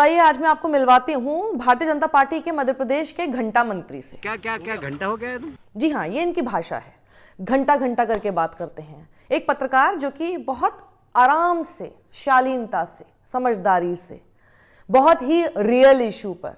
तो आइए आज मैं आपको मिलवाती हूँ भारतीय जनता पार्टी के मध्य प्रदेश के घंटा मंत्री से। क्या क्या क्या घंटा हो गया है तुम? जी हाँ, ये इनकी भाषा है, घंटा घंटा करके बात करते हैं। एक पत्रकार जो कि बहुत आराम से, शालीनता से, समझदारी से, बहुत ही रियल इशू पर,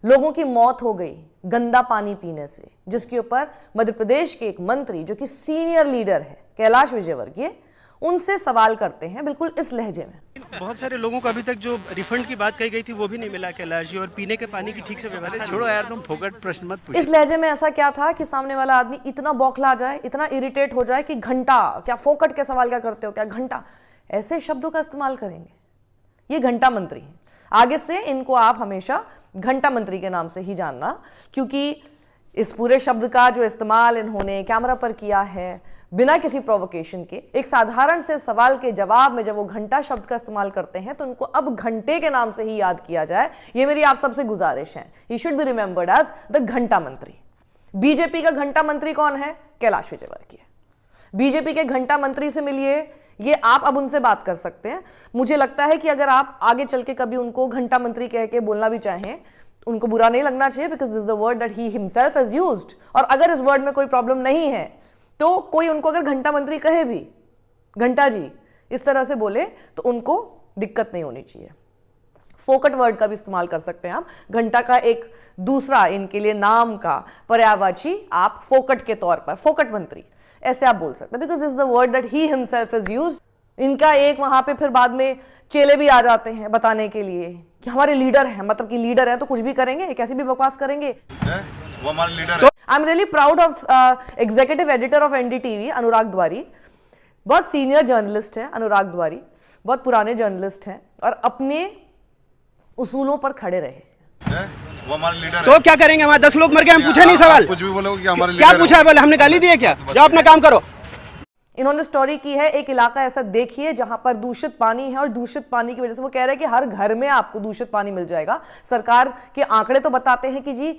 लोगों की मौत हो गई गंदा पानी पीने से, जिसके ऊपर मध्य प्रदेश के एक मंत्री जो कि सीनियर लीडर है कैलाश विजयवर्गीय, उनसे सवाल करते हैं बिल्कुल इस लहजे में। बहुत सारे लोगों को अभी तक जो रिफंड की बात कही गई थी वो भी नहीं मिला कैलाश जी, और पीने के पानी की ठीक से व्यवस्था नहीं। छोड़ो यार, तुम फोकट प्रश्न मत पूछो। इस लहजे में ऐसा क्या था कि सामने वाला आदमी इतना बौखला जाए, इतना इरिटेट हो जाए कि घंटा क्या, फोकट के सवाल क्या करते हो, क्या घंटा, ऐसे शब्दों का इस्तेमाल करेंगे। ये घंटा मंत्री हैं। आगे से इनको आप हमेशा घंटा मंत्री के नाम से ही जानना, क्योंकि इस पूरे शब्द का जो इस्तेमाल इन्होंने कैमरा पर किया है बिना किसी प्रोवोकेशन के, एक साधारण से सवाल के जवाब में जब वो घंटा शब्द का इस्तेमाल करते हैं तो उनको अब घंटे के नाम से ही याद किया जाए, ये मेरी आप सबसे गुजारिश है। He should be remembered as the ghanta mantri. BJP का घंटा मंत्री कौन है? कैलाश विजयवर्गीय। बीजेपी के घंटा मंत्री से मिलिए, ये आप अब उनसे बात कर सकते हैं। मुझे लगता है कि अगर आप आगे चल के कभी उनको घंटा मंत्री कह के बोलना भी चाहें, उनको बुरा नहीं लगना चाहिए, because this is the word that he himself has used. और अगर इस वर्ड में कोई प्रॉब्लम नहीं है तो कोई उनको अगर घंटा मंत्री कहे भी, घंटा जी इस तरह से बोले, तो उनको दिक्कत नहीं होनी चाहिए। फोकट वर्ड का भी इस्तेमाल कर सकते हैं आप। घंटा का एक दूसरा इनके लिए नाम का पर्यायवाची आप फोकट के तौर पर, फोकट मंत्री ऐसे आप बोल सकते हैं, because this is the word that he himself is used. इनका एक वहां पे फिर बाद में चेले भी आ जाते हैं बताने के लिए कि हमारे लीडर हैं, मतलब कि लीडर हैं तो कुछ भी करेंगे, कैसी भी बकवास करेंगे, वो हमारे लीडर है। I am really proud of executive editor of NDTV Anurag Dwary. बहुत सीनियर जर्नलिस्ट हैं अनुराग द्वारी, बहुत पुराने जर्नलिस्ट हैं और अपने उसूलों पर खड़े रहे। वो हमारे लीडर तो क्या करेंगे? हमारे 10 लोग मर गए, हम पूछे नहीं सवाल। कुछ भी बोलोगे कि हमारे क्या पूछा है? बोले हमने गाली दी है क्या? जाओ अपना काम करो। इन्होंने स्टोरी की है, एक इलाका ऐसा देखिए जहां पर दूषित पानी है और दूषित पानी की वजह से वो कह रहे हैं कि हर घर में आपको दूषित पानी मिल जाएगा। सरकार के आंकड़े तो बताते हैं कि जी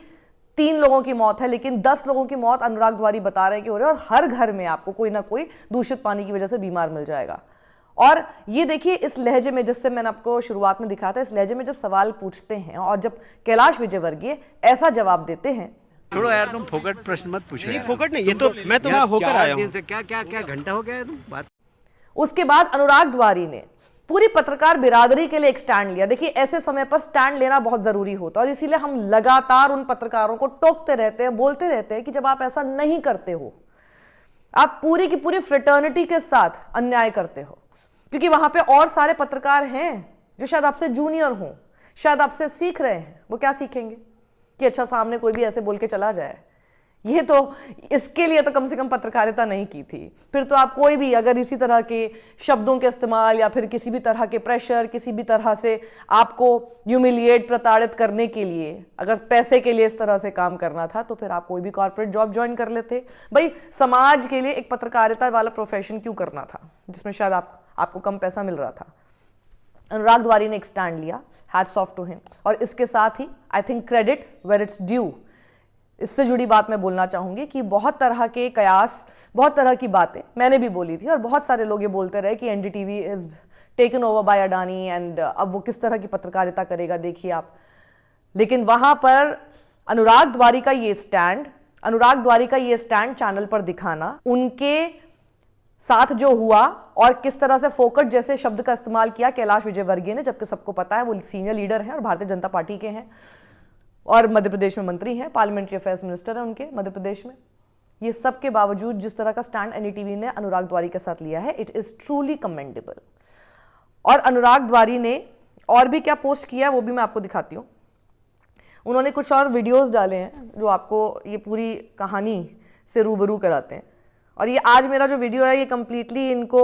3 लोगों की मौत है, लेकिन 10 लोगों की मौत अनुराग द्वारी बता रहे हैं कि हो रहे हैं, और हर घर में आपको कोई ना कोई दूषित पानी की वजह से बीमार मिल जाएगा। और ये देखिए इस लहजे में, जिससे मैंने आपको शुरुआत में दिखाया था, इस लहजे में जब सवाल पूछते हैं और जब कैलाश विजयवर्गीय ऐसा जवाब देते हैं। छोड़ो यार, तुम फोकट प्रश्न मत पूछो। नहीं फोकट नहीं, ये तो मैं तो वहां होकर आया हूँ। क्या क्या क्या घंटा हो गया है तुम? बात उसके बाद अनुराग द्वारी ने पूरी पत्रकार बिरादरी के लिए एक स्टैंड लिया। देखिए ऐसे समय पर स्टैंड लेना बहुत जरूरी होता है और इसीलिए हम लगातार उन पत्रकारों को टोकते रहते हैं, बोलते रहते हैं कि जब आप ऐसा नहीं करते हो, आप पूरी की पूरी फ्रेटर्निटी के साथ अन्याय करते हो। क्योंकि वहां पे और सारे पत्रकार हैं जो शायद आपसे जूनियर हों, शायद आपसे सीख रहे हैं। वो क्या सीखेंगे कि अच्छा सामने कोई भी ऐसे बोल के चला जाए। ये तो, इसके लिए तो कम से कम पत्रकारिता नहीं की थी। फिर तो आप कोई भी अगर इसी तरह के शब्दों के इस्तेमाल या फिर किसी भी तरह के प्रेशर, किसी भी तरह से आपको ह्यूमिलिएट, प्रताड़ित करने के लिए, अगर पैसे के लिए इस तरह से काम करना था, तो फिर आप कोई भी कॉर्पोरेट जॉब ज्वाइन कर लेते। भाई समाज के लिए एक पत्रकारिता वाला प्रोफेशन क्यों करना था जिसमें शायद आपको कम पैसा मिल रहा था। अनुराग द्वारी ने एक स्टैंड लिया, हैट्स ऑफ टू हिम। और इसके साथ ही I think credit where it's due, इससे जुड़ी बात मैं बोलना चाहूंगी कि बहुत तरह के कयास, बहुत तरह की बातें मैंने भी बोली थी और बहुत सारे लोग ये बोलते रहे कि NDTV is taken over by Adani and अब वो किस तरह की पत्रकारिता करेगा, देखिए आप। लेकिन वहां पर अनुराग द्वारी का ये स्टैंड चैनल पर दिखाना, उनके साथ जो हुआ और किस तरह से फोकट जैसे शब्द का इस्तेमाल किया कैलाश विजयवर्गीय ने, जबकि सबको पता है वो सीनियर लीडर हैं और भारतीय जनता पार्टी के हैं और मध्य प्रदेश में मंत्री हैं, पार्लियामेंट्री अफेयर्स मिनिस्टर हैं उनके मध्य प्रदेश में। ये सब के बावजूद जिस तरह का स्टैंड एनडीटीवी ने अनुराग द्वारी के साथ लिया है, इट इज ट्रूली कमेंडेबल। और अनुराग द्वारी ने और भी क्या पोस्ट किया है वो भी मैं आपको दिखाती हूँ। उन्होंने कुछ और वीडियोस डाले हैं जो आपको ये पूरी कहानी से रूबरू कराते हैं। और ये आज मेरा जो वीडियो है ये कंप्लीटली इनको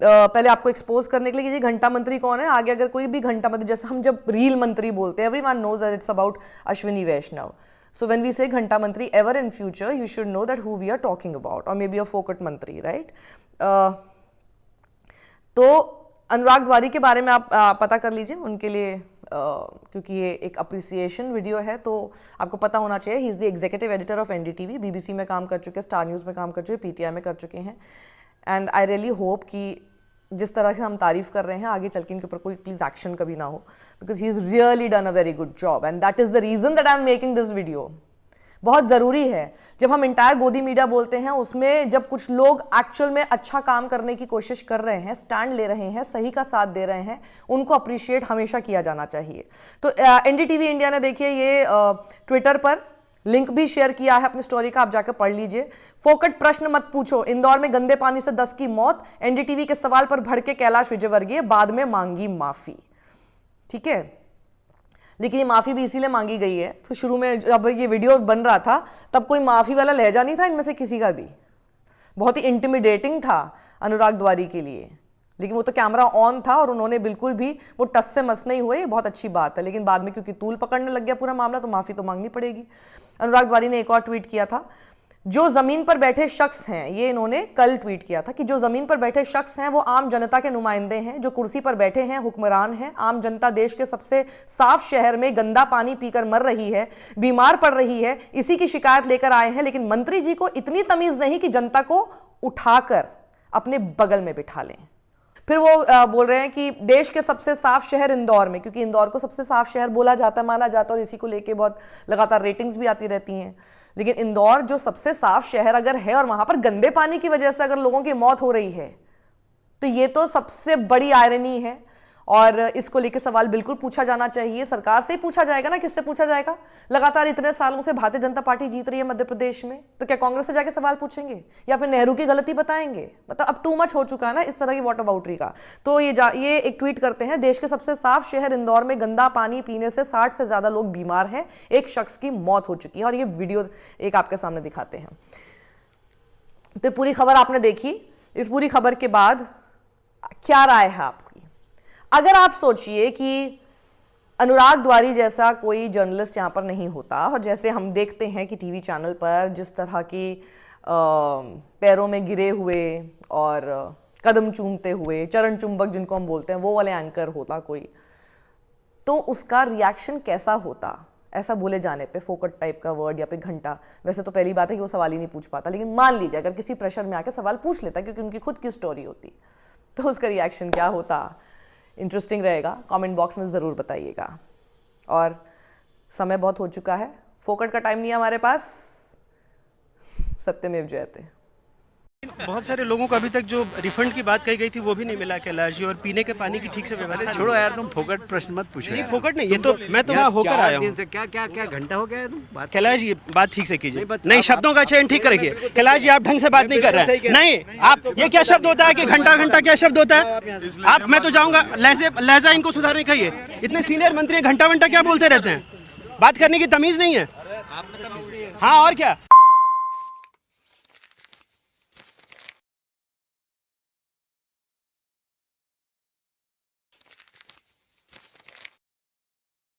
पहले आपको एक्सपोज करने के लिए कि ये घंटा मंत्री कौन है। आगे अगर कोई भी घंटा मंत्री, जैसे हम जब रील मंत्री बोलते हैं, everyone knows that it's about Ashwini Vaishnaw. So when we say ghanta mantri, ever in future you should know that who we are talking about, और मे बी अ फोकट मंत्री, राइट। तो अनुराग द्वारी के बारे में आप पता कर लीजिए उनके लिए, क्योंकि ये एक अप्रिसिएशन वीडियो है तो आपको पता होना चाहिए। He is the executive editor of NDTV, BBC में काम कर चुके, स्टार न्यूज़ में काम कर चुके, पीटीआई में कर चुके हैं। एंड आई रियली होप कि जिस तरह से हम तारीफ कर रहे हैं, आगे चल के इनके ऊपर कोई प्लीज एक्शन कभी ना हो, because he is really done a very good job and that is the reason that I am making this video. बहुत ज़रूरी है जब हम इंटायर गोदी मीडिया बोलते हैं, उसमें जब कुछ लोग एक्चुअल में अच्छा काम करने की कोशिश कर रहे हैं, स्टैंड ले रहे हैं, सही का साथ दे रहे हैं, उनको अप्रिशिएट हमेशा किया जाना चाहिए। तो एनडीटीवी इंडिया ने देखिए ये ट्विटर पर लिंक भी शेयर किया है अपनी स्टोरी का, आप जाकर पढ़ लीजिए। फोकट प्रश्न मत पूछो, इंदौर में गंदे पानी से 10 की मौत, एनडीटीवी के सवाल पर भड़के कैलाश विजयवर्गीय, बाद में मांगी माफी। ठीक है, लेकिन ये माफी भी इसीलिए मांगी गई है, तो शुरू में जब ये वीडियो बन रहा था तब कोई माफी वाला लहजा नहीं था इनमें से किसी का भी, बहुत ही इंटिमिडेटिंग था अनुराग द्वारी के लिए, लेकिन वो तो कैमरा ऑन था और उन्होंने बिल्कुल भी वो टस से मस नहीं हुए, बहुत अच्छी बात है। लेकिन बाद में क्योंकि तूल पकड़ने लग गया पूरा मामला, तो माफी तो मांगनी पड़ेगी। अनुराग द्वारी ने एक और ट्वीट किया था, जो जमीन पर बैठे शख्स हैं, ये इन्होंने कल ट्वीट किया था कि जो जमीन पर बैठे शख्स हैं वो आम जनता के नुमाइंदे हैं, जो कुर्सी पर बैठे हैं हुक्मरान हैं। आम जनता देश के सबसे साफ शहर में गंदा पानी पीकर मर रही है, बीमार पड़ रही है, इसी की शिकायत लेकर आए हैं। लेकिन मंत्री जी को इतनी तमीज नहीं कि जनता को उठाकर अपने बगल में बिठा लें। फिर वो बोल रहे हैं कि देश के सबसे साफ शहर इंदौर में, क्योंकि इंदौर को सबसे साफ शहर बोला जाता है, माना जाता है, और इसी को लेके बहुत लगातार रेटिंग्स भी आती रहती हैं। लेकिन इंदौर जो सबसे साफ शहर अगर है और वहां पर गंदे पानी की वजह से अगर लोगों की मौत हो रही है, तो ये तो सबसे बड़ी आयरनी है और इसको लेके सवाल बिल्कुल पूछा जाना चाहिए। सरकार से ही पूछा जाएगा ना, किससे पूछा जाएगा? लगातार इतने सालों से भारतीय जनता पार्टी जीत रही है मध्य प्रदेश में, तो क्या कांग्रेस से जाके सवाल पूछेंगे या फिर नेहरू की गलती बताएंगे? मतलब अब टू मच हो चुका है ना इस तरह की वॉटर बाउटरी का। तो ये एक ट्वीट करते हैं, देश के सबसे साफ शहर इंदौर में गंदा पानी पीने से 60 से ज्यादा लोग बीमार हैं, एक शख्स की मौत हो चुकी है। और ये वीडियो एक आपके सामने दिखाते हैं। तो पूरी खबर आपने देखी, इस पूरी खबर के बाद क्या राय है आपकी? अगर आप सोचिए कि अनुराग द्वारी जैसा कोई जर्नलिस्ट यहाँ पर नहीं होता, और जैसे हम देखते हैं कि टीवी चैनल पर जिस तरह की पैरों में गिरे हुए और कदम चूमते हुए, चरण चुंबक जिनको हम बोलते हैं, वो वाले एंकर होता कोई, तो उसका रिएक्शन कैसा होता ऐसा बोले जाने पे, फोकट टाइप का वर्ड या फिर घंटा। वैसे तो पहली बात है कि वो सवाल ही नहीं पूछ पाता, लेकिन मान लीजिए अगर किसी प्रेशर में आके सवाल पूछ लेता क्योंकि उनकी खुद की स्टोरी होती, तो उसका रिएक्शन क्या होता? इंटरेस्टिंग रहेगा, कमेंट बॉक्स में ज़रूर बताइएगा। और समय बहुत हो चुका है, फोकट का टाइम नहीं है हमारे पास, सत्यमेव जयते। बहुत सारे लोगों को अभी तक जो रिफंड की बात कही गई थी वो भी नहीं मिला कैलाश जी, और पीने के पानी की ठीक से व्यवस्था छोड़ो यार, तुम फोकट प्रश्न मत पूछो नहीं, यार। फोकट नहीं, ये तो मैं तो वहाँ होकर आया हूँ। क्या क्या क्या घंटा हो गया है तुम बात? कैलाश जी बात ठीक से कीजिए, नहीं शब्दों का चयन ठीक करिए। कैलाश जी आप ढंग से बात नहीं कर रहे हैं। नहीं, आप ये क्या शब्द होता है कि घंटा घंटा क्या शब्द होता है? आप, मैं तो जाऊंगा, लहजा इनको सुधारने कहिए। इतने सीनियर मंत्री घंटा घंटा क्या बोलते रहते हैं? बात करने की तमीज नहीं है। हाँ और क्या।